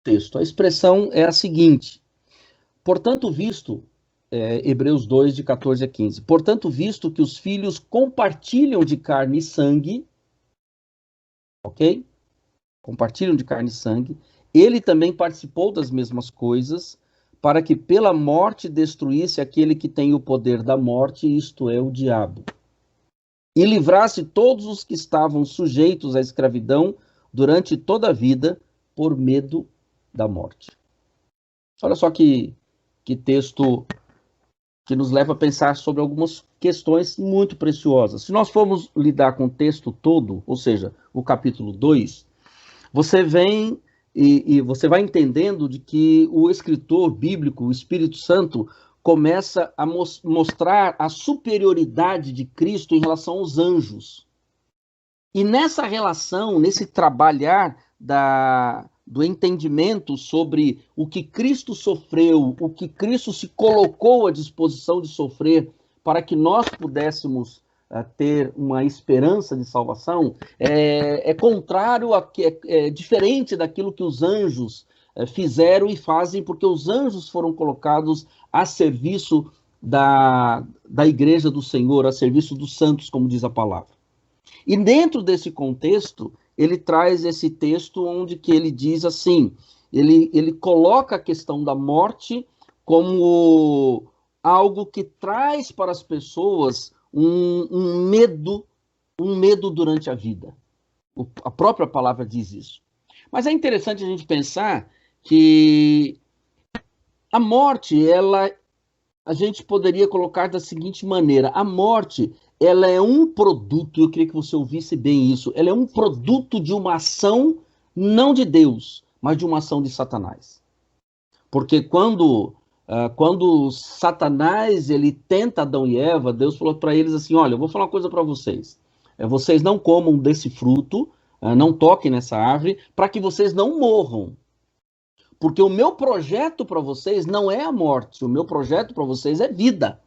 texto. A expressão é a seguinte: portanto, visto, Hebreus 2, de 14 a 15, portanto, visto que os filhos compartilham de carne e sangue, ok? Compartilham de carne e sangue, ele também participou das mesmas coisas, para que pela morte destruísse aquele que tem o poder da morte, isto é, o diabo, e livrasse todos os que estavam sujeitos à escravidão durante toda a vida, por medo da morte. Olha só que texto que nos leva a pensar sobre algumas questões muito preciosas. Se nós formos lidar com o texto todo, ou seja, o capítulo 2, você vem e você vai entendendo de que o escritor bíblico, o Espírito Santo, começa a mostrar a superioridade de Cristo em relação aos anjos. E nessa relação, nesse trabalhar do entendimento sobre o que Cristo sofreu, o que Cristo se colocou à disposição de sofrer para que nós pudéssemos ter uma esperança de salvação, é contrário, é diferente daquilo que os anjos fizeram e fazem, porque os anjos foram colocados a serviço da igreja do Senhor, a serviço dos santos, como diz a palavra. E dentro desse contexto, ele traz esse texto onde que ele diz assim, ele coloca a questão da morte como algo que traz para as pessoas um medo durante a vida. A própria palavra diz isso. Mas é interessante a gente pensar que a morte, a gente poderia colocar da seguinte maneira: a morte, ela é um produto, eu queria que você ouvisse bem isso, ela é um produto de uma ação não de Deus, mas de uma ação de Satanás. Porque quando Satanás ele tenta Adão e Eva, Deus falou para eles assim: olha, eu vou falar uma coisa para vocês, vocês não comam desse fruto, não toquem nessa árvore, para que vocês não morram. Porque o meu projeto para vocês não é a morte, o meu projeto para vocês é vida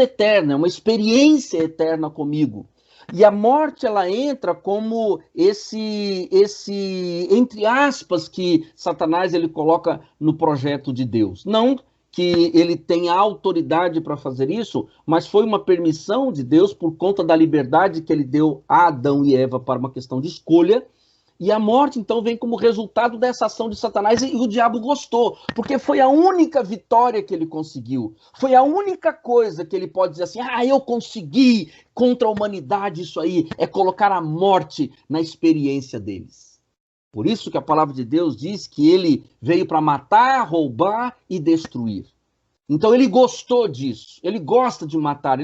eterna, é uma experiência eterna comigo. E a morte, ela entra como esse entre aspas, que Satanás ele coloca no projeto de Deus. Não que ele tenha autoridade para fazer isso, mas foi uma permissão de Deus por conta da liberdade que ele deu a Adão e Eva para uma questão de escolha. E a morte, então, vem como resultado dessa ação de Satanás, e o diabo gostou, porque foi a única vitória que ele conseguiu. Foi a única coisa que ele pode dizer assim: eu consegui contra a humanidade isso aí, é colocar a morte na experiência deles. Por isso que a palavra de Deus diz que ele veio para matar, roubar e destruir. Então ele gostou disso, ele gosta de matar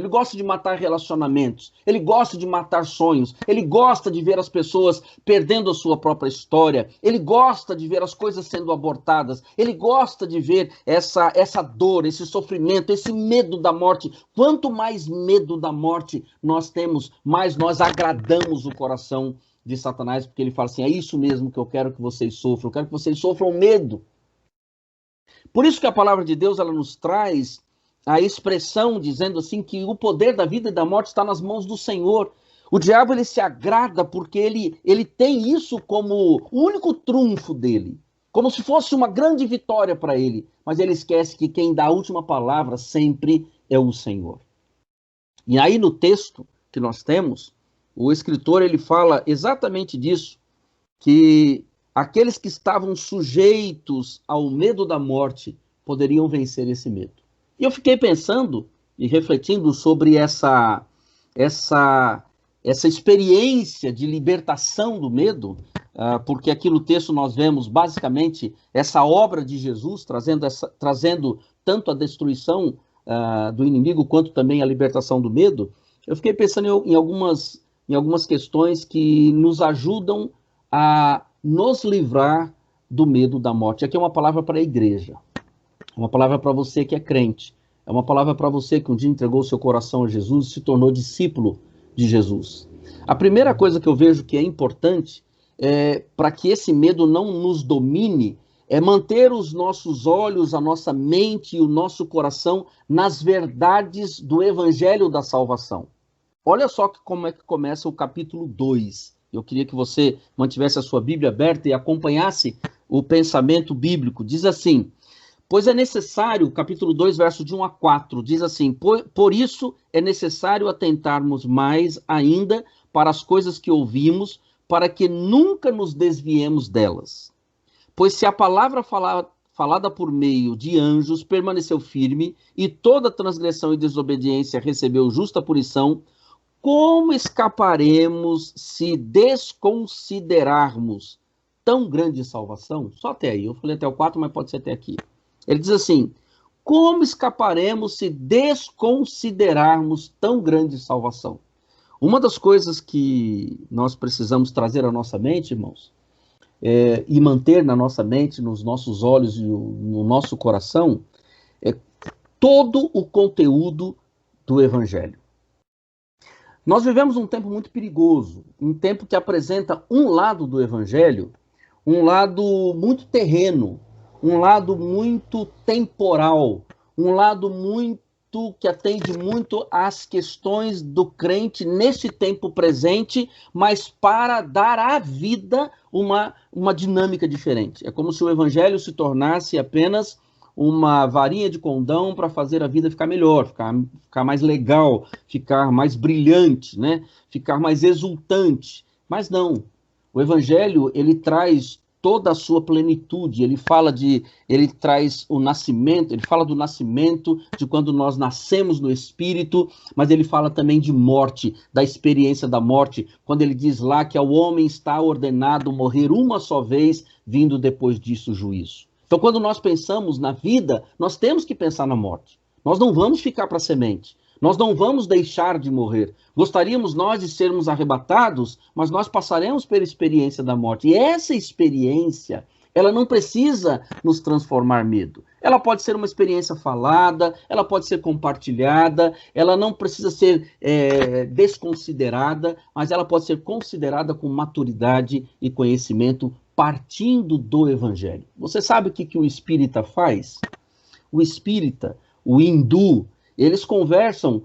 relacionamentos, ele gosta de matar sonhos, ele gosta de ver as pessoas perdendo a sua própria história, ele gosta de ver as coisas sendo abortadas, ele gosta de ver essa dor, esse sofrimento, esse medo da morte. Quanto mais medo da morte nós temos, mais nós agradamos o coração de Satanás, porque ele fala assim: é isso mesmo que eu quero que vocês sofram, eu quero que vocês sofram medo. Por isso que a palavra de Deus ela nos traz a expressão dizendo assim que o poder da vida e da morte está nas mãos do Senhor. O diabo ele se agrada porque ele tem isso como o único trunfo dele, como se fosse uma grande vitória para ele, mas ele esquece que quem dá a última palavra sempre é o Senhor. E aí no texto que nós temos, o escritor ele fala exatamente disso, que aqueles que estavam sujeitos ao medo da morte poderiam vencer esse medo. E eu fiquei pensando e refletindo sobre essa experiência de libertação do medo, porque aqui no texto nós vemos basicamente essa obra de Jesus trazendo tanto a destruição do inimigo quanto também a libertação do medo. Eu fiquei pensando em algumas questões que nos ajudam a nos livrar do medo da morte. Aqui é uma palavra para a igreja, uma palavra para você que é crente, é uma palavra para você que um dia entregou seu coração a Jesus e se tornou discípulo de Jesus. A primeira coisa que eu vejo que é importante para que esse medo não nos domine é manter os nossos olhos, a nossa mente e o nosso coração nas verdades do evangelho da salvação. Olha só como é que começa o capítulo 2. Eu queria que você mantivesse a sua Bíblia aberta e acompanhasse o pensamento bíblico. Diz assim: pois é necessário, capítulo 2, verso de 1 a 4, diz assim: por isso é necessário atentarmos mais ainda para as coisas que ouvimos, para que nunca nos desviemos delas. Pois se a palavra falada por meio de anjos permaneceu firme, e toda transgressão e desobediência recebeu justa punição, como escaparemos se desconsiderarmos tão grande salvação? Só até aí, eu falei até o 4, mas pode ser até aqui. Ele diz assim: como escaparemos se desconsiderarmos tão grande salvação? Uma das coisas que nós precisamos trazer à nossa mente, irmãos, e manter na nossa mente, nos nossos olhos e no nosso coração, é todo o conteúdo do Evangelho. Nós vivemos um tempo muito perigoso, um tempo que apresenta um lado do Evangelho, um lado muito terreno, um lado muito temporal, um lado muito que atende muito às questões do crente nesse tempo presente, mas para dar à vida uma dinâmica diferente. É como se o Evangelho se tornasse apenas uma varinha de condão para fazer a vida ficar melhor, ficar mais legal, ficar mais brilhante, né? Ficar mais exultante. Mas não. O Evangelho, ele traz toda a sua plenitude. Ele traz o nascimento, ele fala do nascimento, de quando nós nascemos no Espírito, mas ele fala também de morte, da experiência da morte, quando ele diz lá que ao homem está ordenado morrer uma só vez, vindo depois disso o juízo. Então, quando nós pensamos na vida, nós temos que pensar na morte. Nós não vamos ficar para a semente. Nós não vamos deixar de morrer. Gostaríamos nós de sermos arrebatados, mas nós passaremos pela experiência da morte. E essa experiência, ela não precisa nos transformar em medo. Ela pode ser uma experiência falada, ela pode ser compartilhada, ela não precisa ser desconsiderada, mas ela pode ser considerada com maturidade e conhecimento, partindo do Evangelho. Você sabe o que o espírita faz? O espírita, o hindu, eles conversam,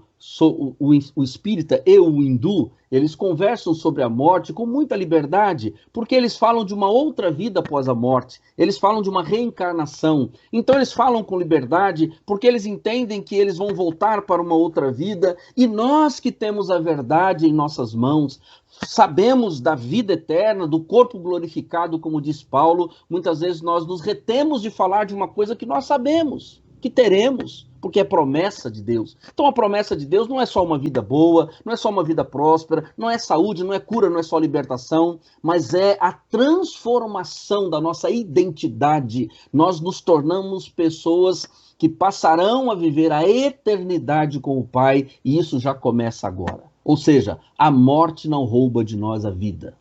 o espírita e o hindu, eles conversam sobre a morte com muita liberdade, porque eles falam de uma outra vida após a morte, eles falam de uma reencarnação. Então eles falam com liberdade, porque eles entendem que eles vão voltar para uma outra vida, e nós que temos a verdade em nossas mãos, sabemos da vida eterna, do corpo glorificado, como diz Paulo, muitas vezes nós nos retemos de falar de uma coisa que nós sabemos, que teremos, porque é promessa de Deus. Então a promessa de Deus não é só uma vida boa, não é só uma vida próspera, não é saúde, não é cura, não é só libertação, mas é a transformação da nossa identidade. Nós nos tornamos pessoas que passarão a viver a eternidade com o Pai, e isso já começa agora. Ou seja, a morte não rouba de nós a vida.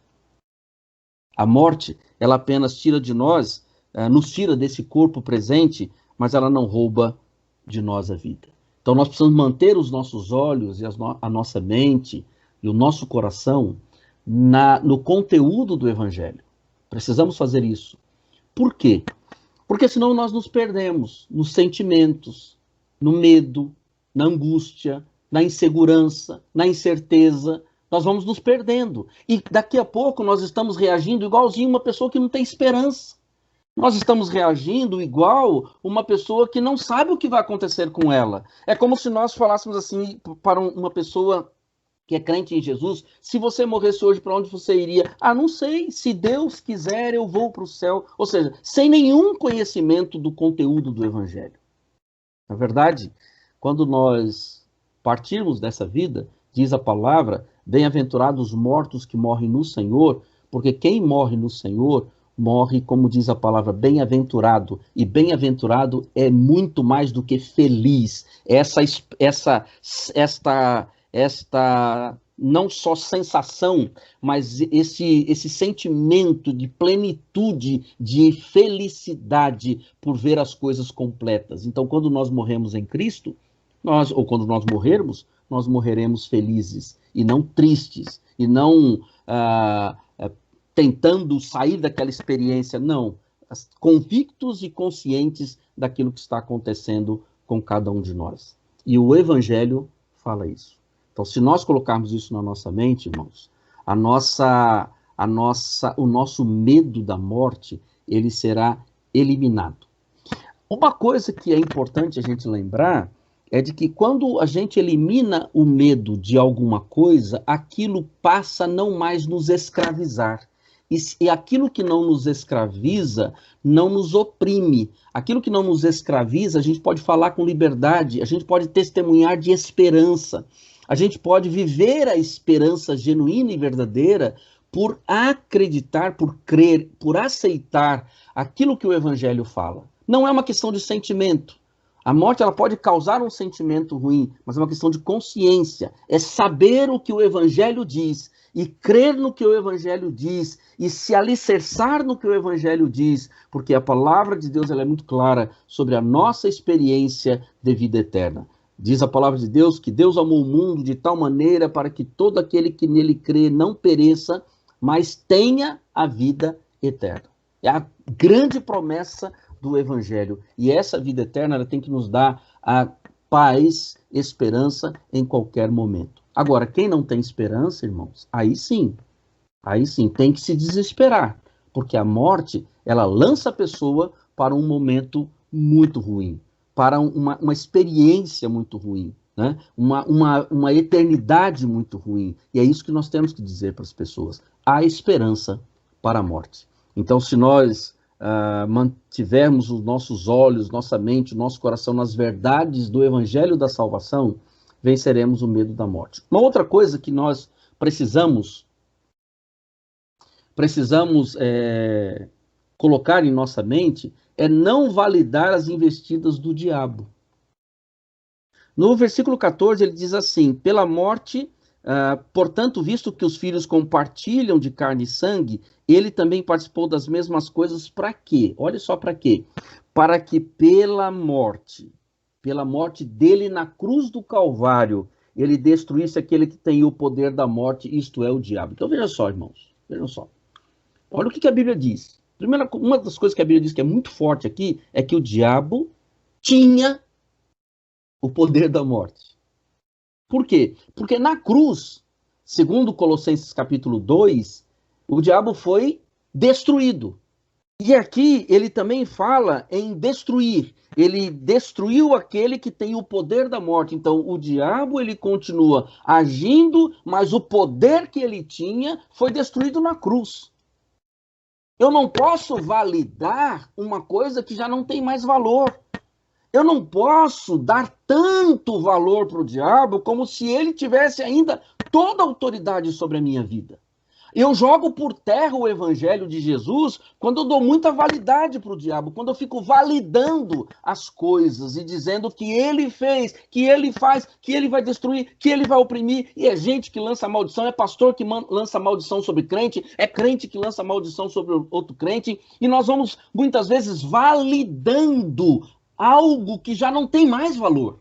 A morte, ela apenas tira de nós, nos tira desse corpo presente, mas ela não rouba de nós a vida. Então nós precisamos manter os nossos olhos e a nossa mente e o nosso coração no conteúdo do Evangelho. Precisamos fazer isso. Por quê? Porque senão nós nos perdemos nos sentimentos, no medo, na angústia, na insegurança, na incerteza. Nós vamos nos perdendo. E daqui a pouco nós estamos reagindo igualzinho uma pessoa que não tem esperança. Nós estamos reagindo igual uma pessoa que não sabe o que vai acontecer com ela. É como se nós falássemos assim para uma pessoa que é crente em Jesus: se você morresse hoje, para onde você iria? Ah, não sei, se Deus quiser eu vou para o céu. Ou seja, sem nenhum conhecimento do conteúdo do Evangelho. Na verdade, quando nós partirmos dessa vida, diz a palavra, bem-aventurados os mortos que morrem no Senhor, porque quem morre no Senhor morre, como diz a palavra, bem-aventurado. E bem-aventurado é muito mais do que feliz. Esta não só sensação, mas esse sentimento de plenitude, de felicidade por ver as coisas completas. Então, quando nós morremos em Cristo, ou quando nós morrermos, nós morreremos felizes e não tristes, e não tentando sair daquela experiência, não, convictos e conscientes daquilo que está acontecendo com cada um de nós. E o Evangelho fala isso. Então, se nós colocarmos isso na nossa mente, irmãos, o nosso medo da morte, ele será eliminado. Uma coisa que é importante a gente lembrar é de que quando a gente elimina o medo de alguma coisa, aquilo passa a não mais nos escravizar. E aquilo que não nos escraviza, não nos oprime. Aquilo que não nos escraviza, a gente pode falar com liberdade, a gente pode testemunhar de esperança. A gente pode viver a esperança genuína e verdadeira por acreditar, por crer, por aceitar aquilo que o Evangelho fala. Não é uma questão de sentimento. A morte ela pode causar um sentimento ruim, mas é uma questão de consciência. É saber o que o Evangelho diz e crer no que o Evangelho diz e se alicerçar no que o Evangelho diz, porque a palavra de Deus ela é muito clara sobre a nossa experiência de vida eterna. Diz a palavra de Deus que Deus amou o mundo de tal maneira para que todo aquele que nele crê não pereça, mas tenha a vida eterna. É a grande promessa do Evangelho. E essa vida eterna ela tem que nos dar a paz, esperança em qualquer momento. Agora, quem não tem esperança, irmãos, aí sim, tem que se desesperar, porque a morte, ela lança a pessoa para um momento muito ruim, para uma experiência muito ruim, né? Uma eternidade muito ruim. E é isso que nós temos que dizer para as pessoas. Há esperança para a morte. Então, se nós mantivermos os nossos olhos, nossa mente, nosso coração nas verdades do Evangelho da salvação, venceremos o medo da morte. Uma outra coisa que nós precisamos colocar em nossa mente é não validar as investidas do diabo. No versículo 14 ele diz assim, pela morte, portanto, visto que os filhos compartilham de carne e sangue, ele também participou das mesmas coisas para quê? Olha só para quê. Para que pela morte dele na cruz do Calvário, ele destruísse aquele que tem o poder da morte, isto é, o diabo. Então veja só, irmãos, vejam só. Olha o que a Bíblia diz. Primeiro, uma das coisas que a Bíblia diz que é muito forte aqui, é que o diabo tinha o poder da morte. Por quê? Porque na cruz, segundo Colossenses capítulo 2, o diabo foi destruído. E aqui ele também fala em destruir. Ele destruiu aquele que tem o poder da morte. Então o diabo ele continua agindo, mas o poder que ele tinha foi destruído na cruz. Eu não posso validar uma coisa que já não tem mais valor. Eu não posso dar tanto valor para o diabo como se ele tivesse ainda toda a autoridade sobre a minha vida. Eu jogo por terra o evangelho de Jesus quando eu dou muita validade para o diabo, quando eu fico validando as coisas e dizendo que ele fez, que ele faz, que ele vai destruir, que ele vai oprimir. E é gente que lança maldição, é pastor que lança maldição sobre crente, é crente que lança maldição sobre outro crente. E nós vamos muitas vezes validando algo que já não tem mais valor.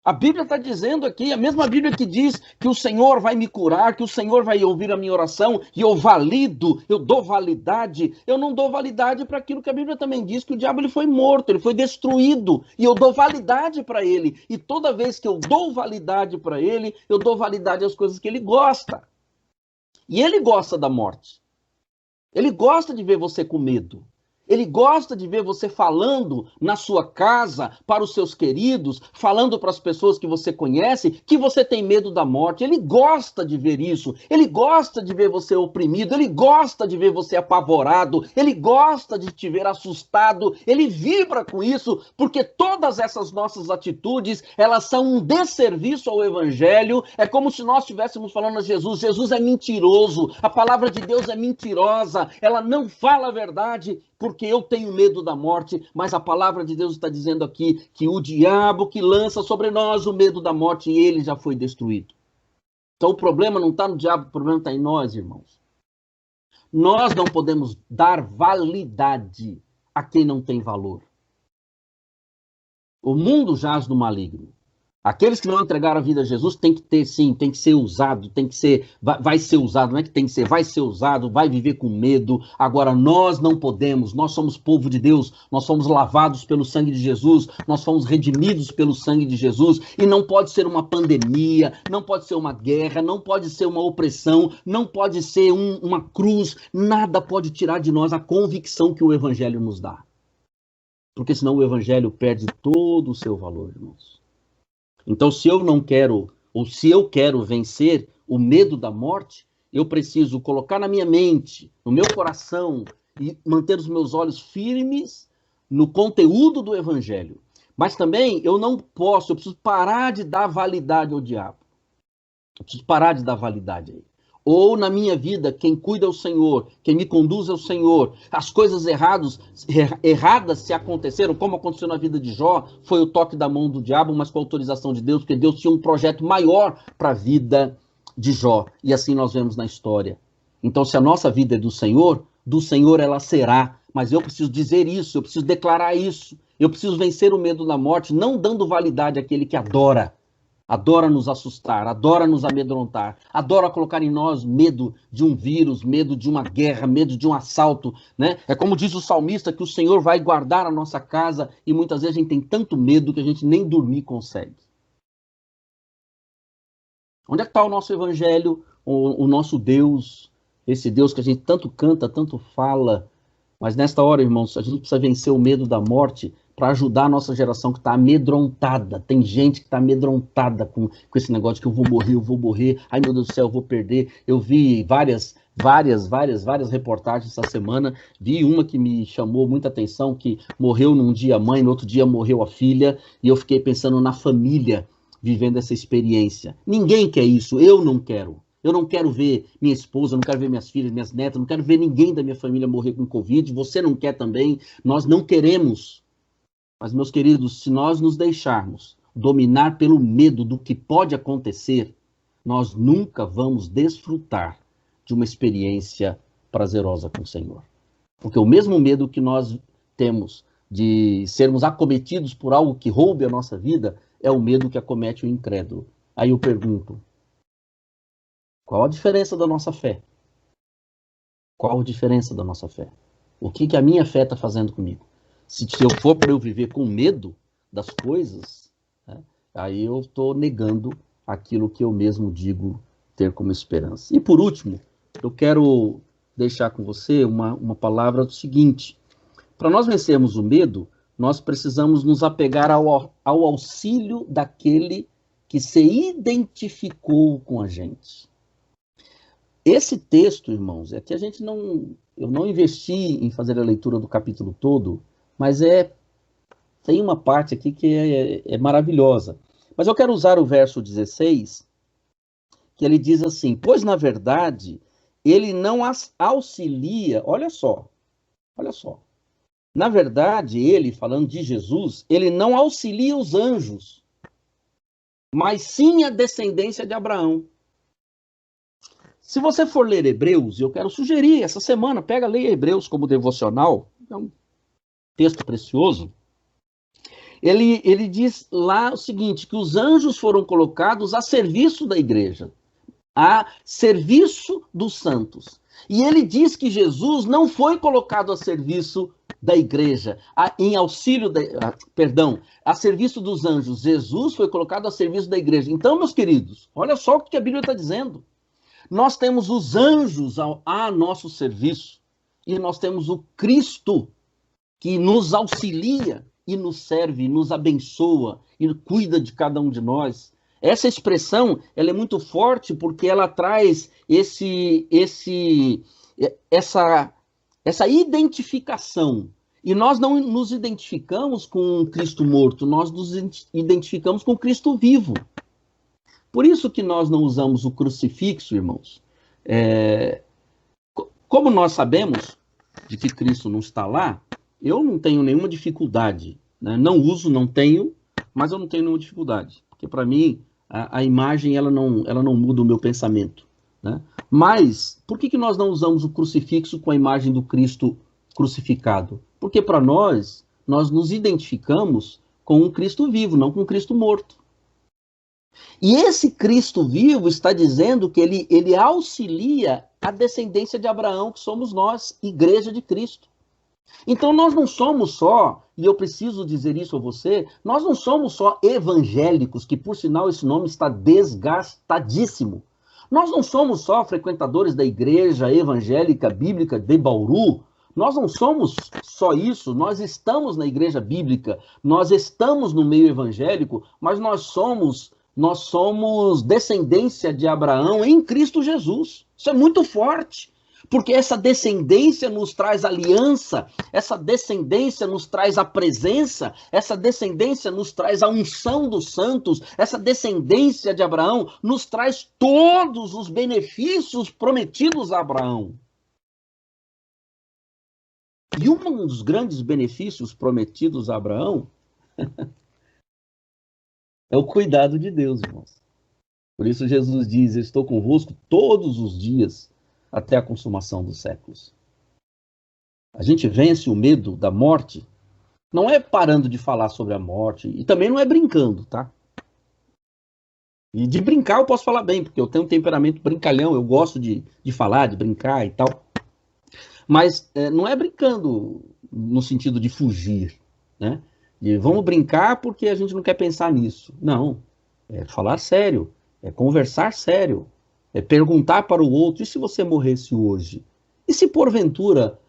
A Bíblia está dizendo aqui, a mesma Bíblia que diz que o Senhor vai me curar, que o Senhor vai ouvir a minha oração, e eu valido, eu dou validade. Eu não dou validade para aquilo que a Bíblia também diz, que o diabo ele foi morto, ele foi destruído, e eu dou validade para ele. E toda vez que eu dou validade para ele, eu dou validade às coisas que ele gosta. E ele gosta da morte. Ele gosta de ver você com medo. Ele gosta de ver você falando na sua casa, para os seus queridos, falando para as pessoas que você conhece, que você tem medo da morte. Ele gosta de ver isso. Ele gosta de ver você oprimido. Ele gosta de ver você apavorado. Ele gosta de te ver assustado. Ele vibra com isso, porque todas essas nossas atitudes, elas são um desserviço ao Evangelho. É como se nós estivéssemos falando a Jesus. Jesus é mentiroso. A palavra de Deus é mentirosa. Ela não fala a verdade, porque eu tenho medo da morte, mas a palavra de Deus está dizendo aqui que o diabo que lança sobre nós o medo da morte, ele já foi destruído. Então o problema não está no diabo, o problema está em nós, irmãos. Nós não podemos dar validade a quem não tem valor. O mundo jaz do maligno. Aqueles que não entregaram a vida a Jesus tem que ter, sim, tem que ser usado, tem que ser, vai ser usado, não é que tem que ser, vai ser usado, vai viver com medo. Agora, nós não podemos, nós somos povo de Deus, nós somos lavados pelo sangue de Jesus, nós fomos redimidos pelo sangue de Jesus, e não pode ser uma pandemia, não pode ser uma guerra, não pode ser uma opressão, não pode ser uma cruz, nada pode tirar de nós a convicção que o Evangelho nos dá. Porque senão o Evangelho perde todo o seu valor, irmãos. Então, se eu não quero, ou se eu quero vencer o medo da morte, eu preciso colocar na minha mente, no meu coração, e manter os meus olhos firmes no conteúdo do Evangelho. Mas também eu não posso, eu preciso parar de dar validade ao diabo. Eu preciso parar de dar validade a ele. Ou na minha vida, quem cuida é o Senhor, quem me conduz é o Senhor. As coisas erradas se aconteceram, como aconteceu na vida de Jó, foi o toque da mão do diabo, mas com a autorização de Deus, porque Deus tinha um projeto maior para a vida de Jó. E assim nós vemos na história. Então, se a nossa vida é do Senhor ela será. Mas eu preciso dizer isso, eu preciso declarar isso. Eu preciso vencer o medo da morte, não dando validade àquele que adora nos assustar, adora nos amedrontar, adora colocar em nós medo de um vírus, medo de uma guerra, medo de um assalto, né? É como diz o salmista, que o Senhor vai guardar a nossa casa, e muitas vezes a gente tem tanto medo que a gente nem dormir consegue. Onde é que está o nosso evangelho, o nosso Deus, esse Deus que a gente tanto canta, tanto fala? Mas nesta hora, irmãos, a gente precisa vencer o medo da morte para ajudar a nossa geração que está amedrontada. Tem gente que está amedrontada com esse negócio que eu vou morrer. Ai, meu Deus do céu, eu vou perder. Eu vi várias reportagens essa semana. Vi uma que me chamou muita atenção, que morreu num dia a mãe, no outro dia morreu a filha, e eu fiquei pensando na família vivendo essa experiência. Ninguém quer isso, eu não quero. Eu não quero ver minha esposa, não quero ver minhas filhas, minhas netas, não quero ver ninguém da minha família morrer com Covid. Você não quer também, nós não queremos. Mas, meus queridos, se nós nos deixarmos dominar pelo medo do que pode acontecer, nós nunca vamos desfrutar de uma experiência prazerosa com o Senhor. Porque o mesmo medo que nós temos de sermos acometidos por algo que roube a nossa vida é o medo que acomete o incrédulo. Aí eu pergunto, qual a diferença da nossa fé? Qual a diferença da nossa fé? O que a minha fé está fazendo comigo? Se eu for para eu viver com medo das coisas, né, aí eu estou negando aquilo que eu mesmo digo ter como esperança. E por último, eu quero deixar com você uma palavra do seguinte. Para nós vencermos o medo, nós precisamos nos apegar ao auxílio daquele que se identificou com a gente. Esse texto, irmãos, é que eu não investi em fazer a leitura do capítulo todo, mas tem uma parte aqui que é maravilhosa. Mas eu quero usar o verso 16, que ele diz assim, pois na verdade, ele não auxilia, olha só. Na verdade, ele, falando de Jesus, ele não auxilia os anjos, mas sim a descendência de Abraão. Se você for ler Hebreus, eu quero sugerir, essa semana, leia Hebreus como devocional, é um texto precioso. Ele diz lá o seguinte, que os anjos foram colocados a serviço da igreja, a serviço dos santos. E ele diz que Jesus não foi colocado a serviço da igreja, a serviço dos anjos. Jesus foi colocado a serviço da igreja. Então, meus queridos, olha só o que a Bíblia está dizendo. Nós temos os anjos a nosso serviço e nós temos o Cristo que nos auxilia e nos serve, nos abençoa e cuida de cada um de nós. Essa expressão, ela é muito forte porque ela traz essa identificação. E nós não nos identificamos com um Cristo morto, nós nos identificamos com Cristo vivo. Por isso que nós não usamos o crucifixo, irmãos. Como nós sabemos de que Cristo não está lá, eu não tenho nenhuma dificuldade. Né? Não uso, não tenho, mas eu não tenho nenhuma dificuldade. Porque para mim, a imagem ela não muda o meu pensamento. Né? Mas, por que nós não usamos o crucifixo com a imagem do Cristo crucificado? Porque para nós nos identificamos com um Cristo vivo, não com um Cristo morto. E esse Cristo vivo está dizendo que ele auxilia a descendência de Abraão, que somos nós, Igreja de Cristo. Então nós não somos só, e eu preciso dizer isso a você, nós não somos só evangélicos, que por sinal esse nome está desgastadíssimo. Nós não somos só frequentadores da igreja evangélica bíblica de Bauru. Nós não somos só isso, nós estamos na igreja bíblica, nós estamos no meio evangélico, mas nós somos descendência de Abraão em Cristo Jesus. Isso é muito forte. Porque essa descendência nos traz aliança, essa descendência nos traz a presença, essa descendência nos traz a unção dos santos, essa descendência de Abraão nos traz todos os benefícios prometidos a Abraão. E um dos grandes benefícios prometidos a Abraão é o cuidado de Deus, irmãos. Por isso Jesus diz: eu estou convosco todos os dias, até a consumação dos séculos. A gente vence o medo da morte, não é parando de falar sobre a morte, e também não é brincando, tá? E de brincar eu posso falar bem, porque eu tenho um temperamento brincalhão, eu gosto de falar, de brincar e tal. Mas não é brincando no sentido de fugir, né? E vamos brincar porque a gente não quer pensar nisso. Não, é falar sério, é conversar sério. É perguntar para o outro: e se você morresse hoje? E se porventura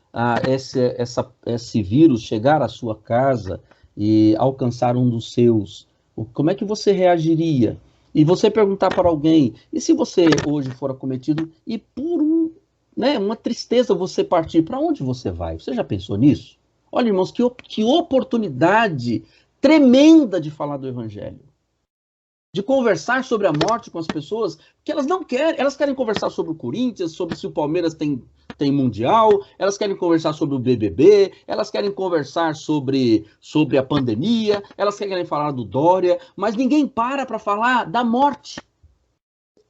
esse vírus chegar à sua casa e alcançar um dos seus, como é que você reagiria? E você perguntar para alguém: e se você hoje for acometido e por uma tristeza você partir, para onde você vai? Você já pensou nisso? Olha, irmãos, que oportunidade tremenda de falar do Evangelho. De conversar sobre a morte com as pessoas, que elas não querem. Elas querem conversar sobre o Corinthians, sobre se o Palmeiras tem Mundial, elas querem conversar sobre o BBB, elas querem conversar sobre a pandemia, elas querem falar do Dória, mas ninguém para falar da morte.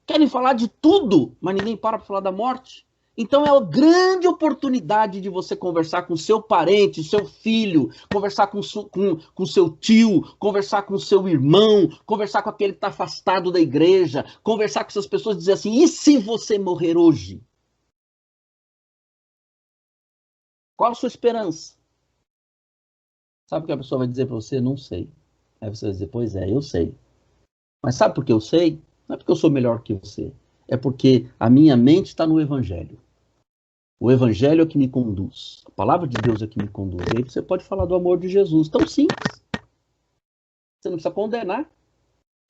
Querem falar de tudo, mas ninguém para falar da morte. Então é uma grande oportunidade de você conversar com seu parente, seu filho, conversar com seu tio, conversar com seu irmão, conversar com aquele que está afastado da igreja, conversar com essas pessoas e dizer assim: e se você morrer hoje? Qual a sua esperança? Sabe o que a pessoa vai dizer para você? Não sei. Aí você vai dizer: pois é, eu sei. Mas sabe por que eu sei? Não é porque eu sou melhor que você. É porque a minha mente está no Evangelho. O Evangelho é que me conduz. A palavra de Deus é que me conduz. E aí você pode falar do amor de Jesus. Tão simples. Você não precisa condenar.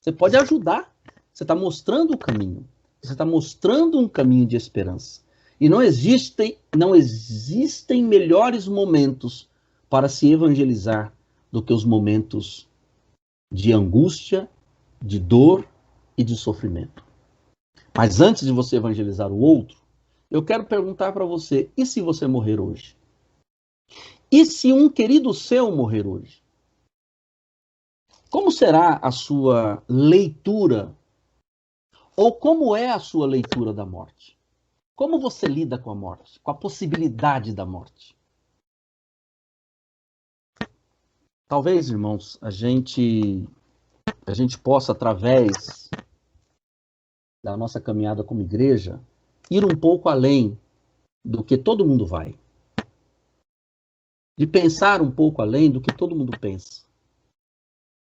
Você pode ajudar. Você está mostrando o caminho. Você está mostrando um caminho de esperança. E não existem melhores momentos para se evangelizar do que os momentos de angústia, de dor e de sofrimento. Mas antes de você evangelizar o outro, eu quero perguntar para você: e se você morrer hoje? E se um querido seu morrer hoje? Como será a sua leitura? Ou como é a sua leitura da morte? Como você lida com a morte? Com a possibilidade da morte? Talvez, irmãos, a gente possa, através da nossa caminhada como igreja, ir um pouco além do que todo mundo vai. De pensar um pouco além do que todo mundo pensa.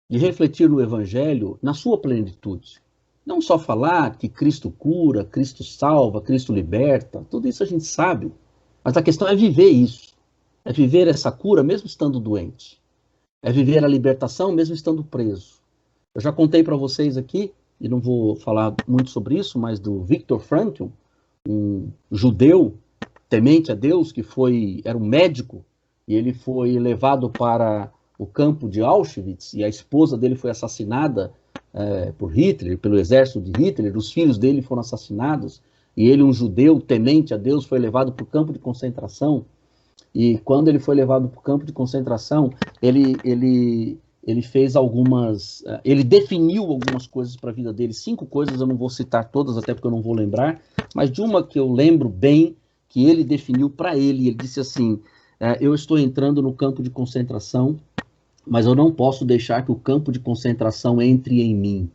De refletir no Evangelho na sua plenitude. Não só falar que Cristo cura, Cristo salva, Cristo liberta, tudo isso a gente sabe. Mas a questão é viver isso. É viver essa cura mesmo estando doente. É viver a libertação mesmo estando preso. Eu já contei para vocês aqui, e não vou falar muito sobre isso, mas do Viktor Frankl, um judeu temente a Deus, que era um médico, e ele foi levado para o campo de Auschwitz, e a esposa dele foi assassinada por Hitler, pelo exército de Hitler, os filhos dele foram assassinados, e ele, um judeu temente a Deus, foi levado para o campo de concentração. E quando ele foi levado para o campo de concentração, ele fez ele definiu algumas coisas para a vida dele, 5 coisas, eu não vou citar todas, até porque eu não vou lembrar, mas de uma que eu lembro bem, que ele definiu para ele disse assim: eu estou entrando no campo de concentração, mas eu não posso deixar que o campo de concentração entre em mim.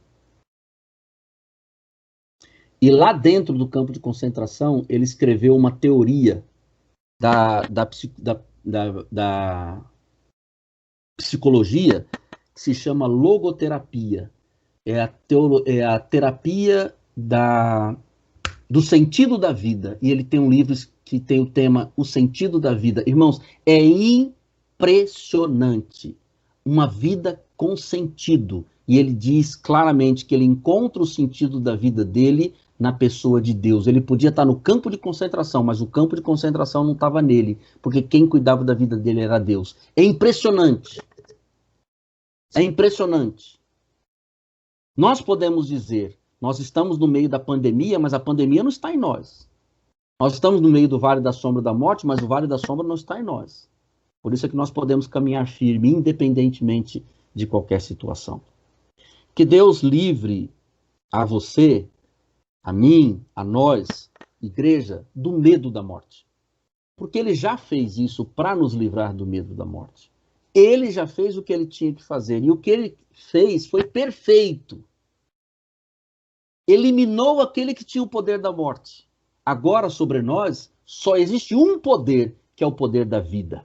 E lá dentro do campo de concentração, ele escreveu uma teoria da psicologia que se chama logoterapia. É a terapia do sentido da vida. E ele tem um livro que tem o tema O Sentido da Vida. Irmãos, é impressionante. Uma vida com sentido. E ele diz claramente que ele encontra o sentido da vida dele na pessoa de Deus. Ele podia estar no campo de concentração, mas o campo de concentração não estava nele, porque quem cuidava da vida dele era Deus. É impressionante. É impressionante. Nós podemos dizer, nós estamos no meio da pandemia, mas a pandemia não está em nós. Nós estamos no meio do vale da sombra da morte, mas o vale da sombra não está em nós. Por isso é que nós podemos caminhar firme, independentemente de qualquer situação. Que Deus livre a você, a mim, a nós, igreja, do medo da morte. Porque ele já fez isso para nos livrar do medo da morte. Ele já fez o que ele tinha que fazer. E o que ele fez foi perfeito. Eliminou aquele que tinha o poder da morte. Agora, sobre nós, só existe um poder, que é o poder da vida,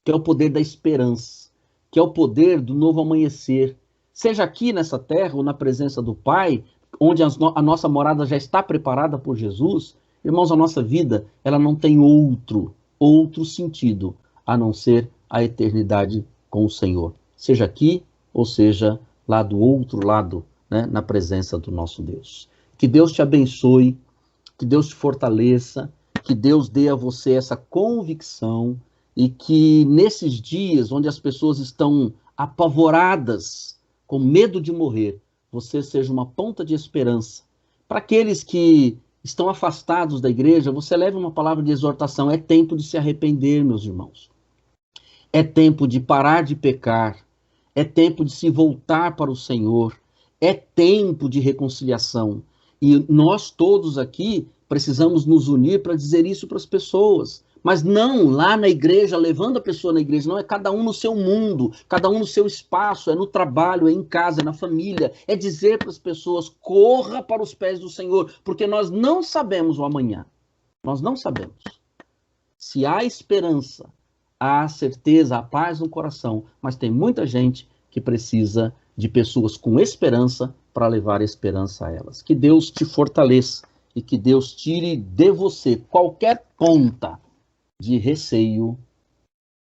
que é o poder da esperança, que é o poder do novo amanhecer. Seja aqui nessa terra ou na presença do Pai, onde a nossa morada já está preparada por Jesus, irmãos, a nossa vida, ela não tem outro sentido, a não ser a eternidade com o Senhor. Seja aqui, ou seja lá do outro lado, né, na presença do nosso Deus. Que Deus te abençoe, que Deus te fortaleça, que Deus dê a você essa convicção e que nesses dias onde as pessoas estão apavoradas, com medo de morrer, você seja uma ponta de esperança. Para aqueles que estão afastados da igreja, você leve uma palavra de exortação. É tempo de se arrepender, meus irmãos. É tempo de parar de pecar. É tempo de se voltar para o Senhor. É tempo de reconciliação. E nós todos aqui precisamos nos unir para dizer isso para as pessoas. Mas não lá na igreja, levando a pessoa na igreja. Não, é cada um no seu mundo, cada um no seu espaço, é no trabalho, é em casa, é na família. É dizer para as pessoas, corra para os pés do Senhor, porque nós não sabemos o amanhã. Nós não sabemos. Se há esperança, há certeza, há paz no coração, mas tem muita gente que precisa de pessoas com esperança para levar a esperança a elas. Que Deus te fortaleça e que Deus tire de você qualquer ponta de receio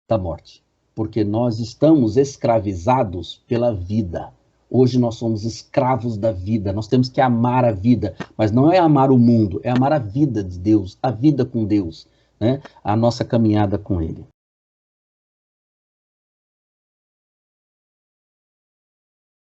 da morte, porque nós estamos escravizados pela vida. Hoje nós somos escravos da vida, nós temos que amar a vida, mas não é amar o mundo, é amar a vida de Deus, a vida com Deus, né? A nossa caminhada com Ele.